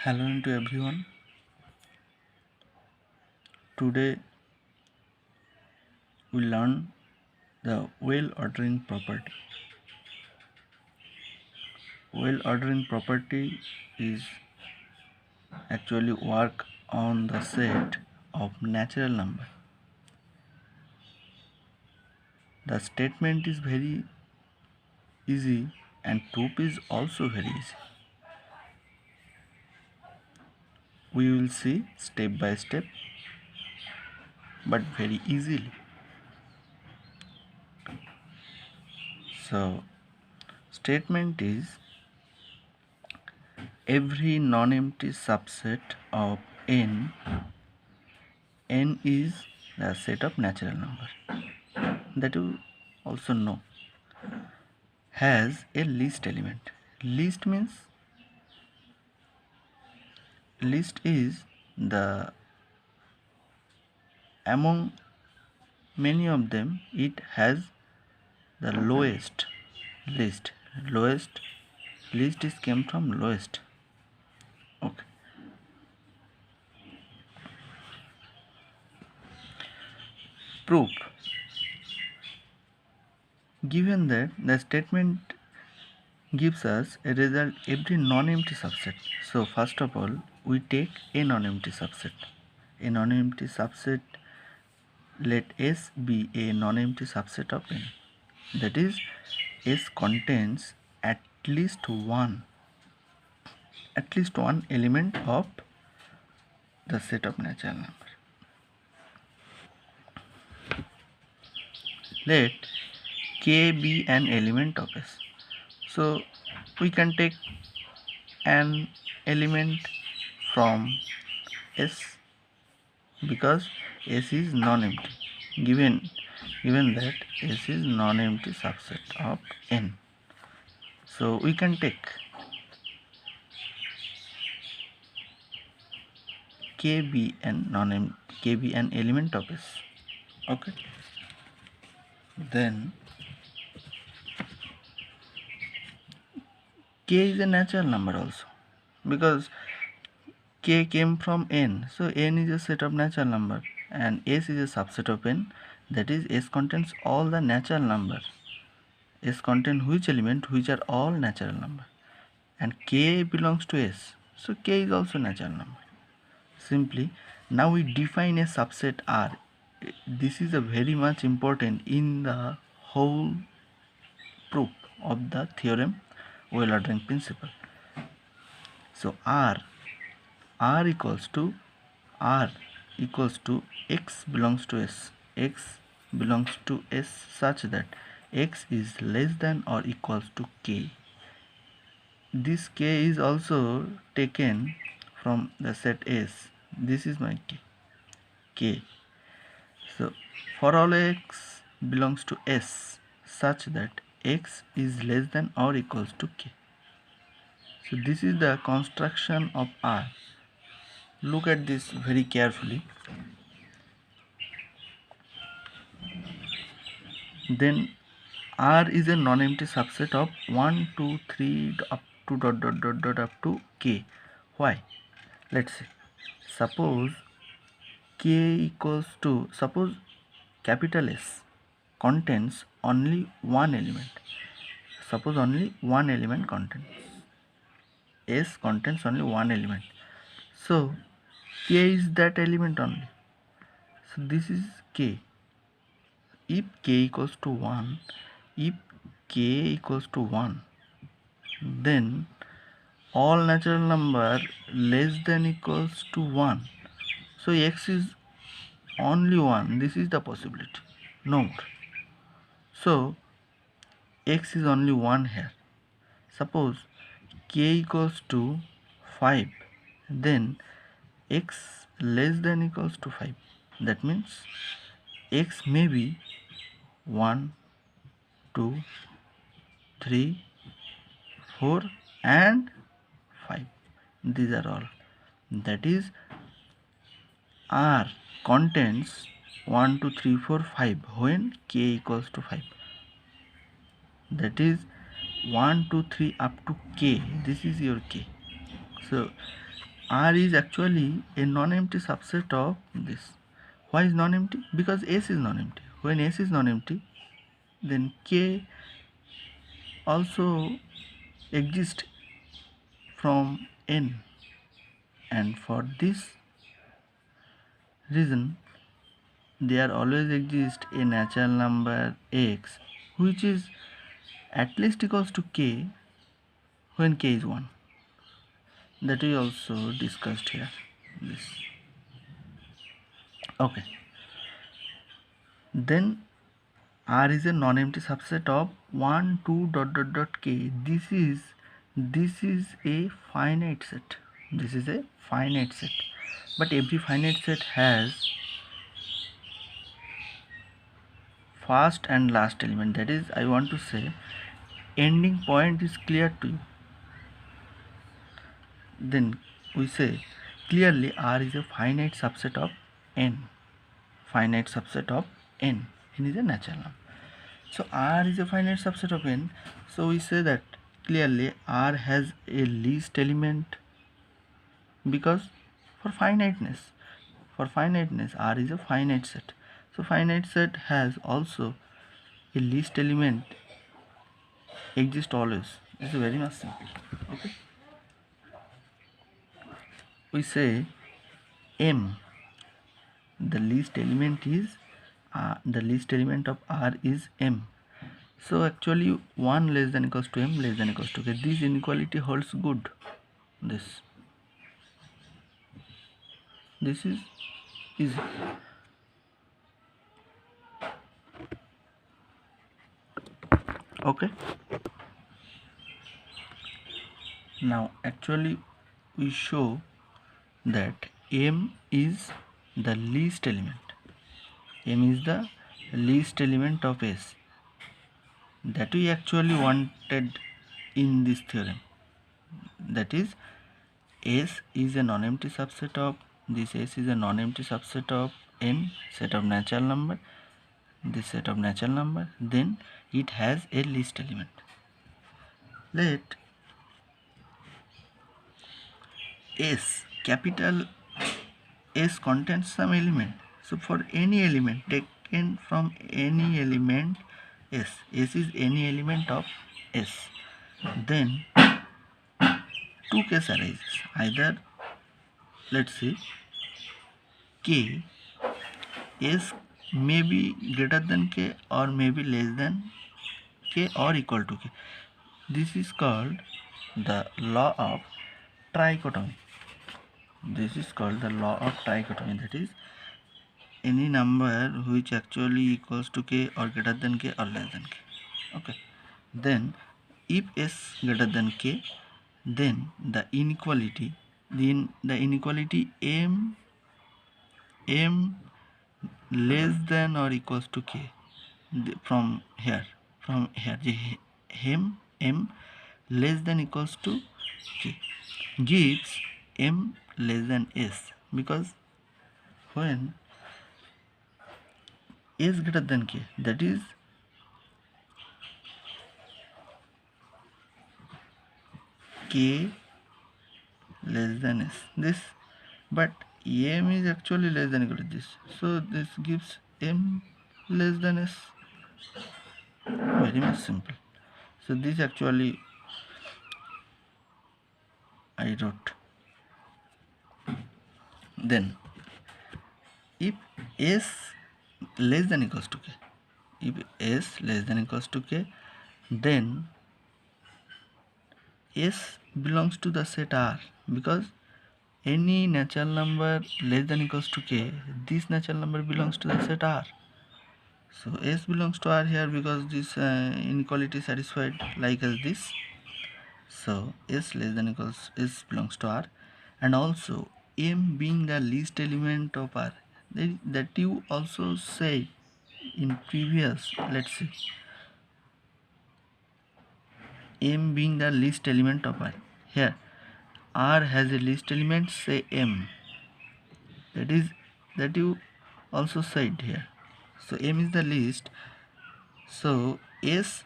Hello to everyone. Today we learn the well ordering property. Well ordering property is actually work on the set of natural number. The statement is very easy and proof is also very easy. We will see step by step but very easily. So statement is every non-empty subset of n is the set of natural number that you also know has a least element. Least is the among many of them it has the lowest lowest least is came from lowest. Okay, proof. Given that the statement gives us a result every non-empty subset, so first of all we take a non-empty subset. A non-empty subset, let S be a non-empty subset of n. That is, S contains at least one element of the set of natural number. Let K be an element of S. So we can take an element from S because S is non-empty. Given that S is non-empty subset of n, so we can take K be an element of S. Okay. Then K is a natural number also because K came from n, so n is a set of natural number and S is a subset of n, that is S contains all the natural number. S contains which element? Which are all natural number, and K belongs to S, so K is also natural number. Simply now we define a subset R. This is a very much important in the whole proof of the theorem well ordering principle. So R equals to x belongs to S. X belongs to S such that x is less than or equals to K. This K is also taken from the set S. This is my K. So for all x belongs to S such that x is less than or equals to K. So this is the construction of R. Look at this very carefully. Then R is a non-empty subset of 1, 2, 3 up to dot up to K. Why? Let's see. Suppose capital S contains only one element. Suppose only one element contains. S contains only one element. So K is that element only. So this is K. If K equals to 1, then all natural number less than equals to 1. So x is only 1. This is the possibility. No more. So x is only 1 here. Suppose k equals to 5, then x less than equals to 5. That means x may be 1, 2, 3, 4 and 5. These are all. That is R contains 1, 2, 3, 4, 5 when k equals to 5. That is 1, 2, 3 up to k. This is your k. So R is actually a non-empty subset of this. Why is non-empty? Because S is non-empty. When S is non-empty, then K also exists from N, and for this reason there always exists a natural number X which is at least equals to K when K is 1. That we also discussed here. This. Okay. Then R is a non-empty subset of 1, 2, K. This is a finite set. This is a finite set. But every finite set has first and last element. That is, I want to say, ending point is clear to you. Then we say clearly R is a finite subset of N. Finite subset of N. N is a natural number. So R is a finite subset of N. So we say that clearly R has a least element, because for finiteness R is a finite set. So finite set has also a least element exist always. This is very much simple. Okay. We say M, the least element of R is M. So actually 1 less than equals to M less than equals to K. This inequality holds good. This is easy. Okay. Now actually we show that M is the least element. M is the least element of S. That we actually wanted in this theorem. That is, S is a non-empty subset of this. S is a non-empty subset of N set of natural number. This set of natural number. Then it has a least element. Let S, capital S, contains some element. So for any element taken from any element S is any element of S, then two cases arises. Either, let's see, K, S may be greater than K or may be less than K or equal to K. This is called the law of trichotomy. This is called the law of trichotomy. That is, any number which actually equals to K or greater than K or less than K. Okay. Then if S greater than K, then the inequality M less than or equals to K, from here M less than equals to K gives M less than S, because when S greater than K, that is K less than S, this, but M is actually less than equal to this, so this gives M less than S. Very much simple. So this actually I wrote. Then if S less than equals to K, if S less than equals to K, then S belongs to the set R, because any natural number less than equals to K, this natural number belongs to the set R. So S belongs to R here, because this inequality is satisfied like as this. So S less than equals S belongs to R, and also M being the least element of R, that you also say in previous. Let's see, M being the least element of R. Here R has a least element, say M. That you also said here. So M is the least. So S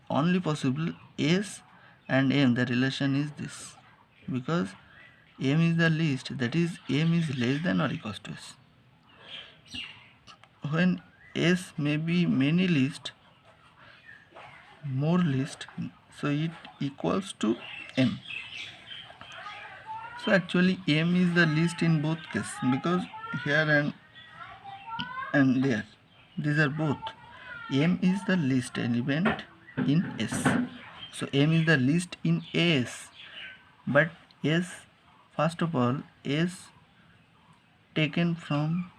only possible, S and M, the relation is this, because m is the least, that is m is less than or equals to s. When s may be many list, more list, so it equals to m. So actually m is the least in both cases, because here and there, these are both. M is the least element in S. So M is the least in S. But S, first of all, S taken from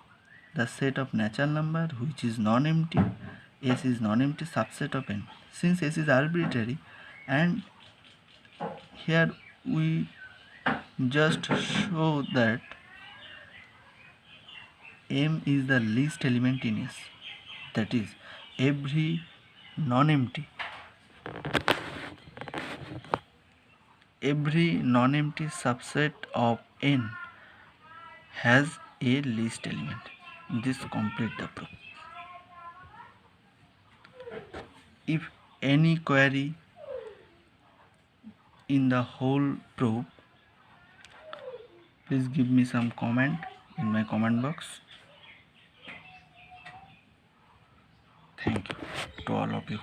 the set of natural number which is non-empty. S is non-empty subset of n. Since S is arbitrary, and here we just show that M is the least element in S. That is, every non-empty subset of n has a least element. This complete the proof. If any query in the whole proof, please give me some comment in my comment box. Thank you to all of you.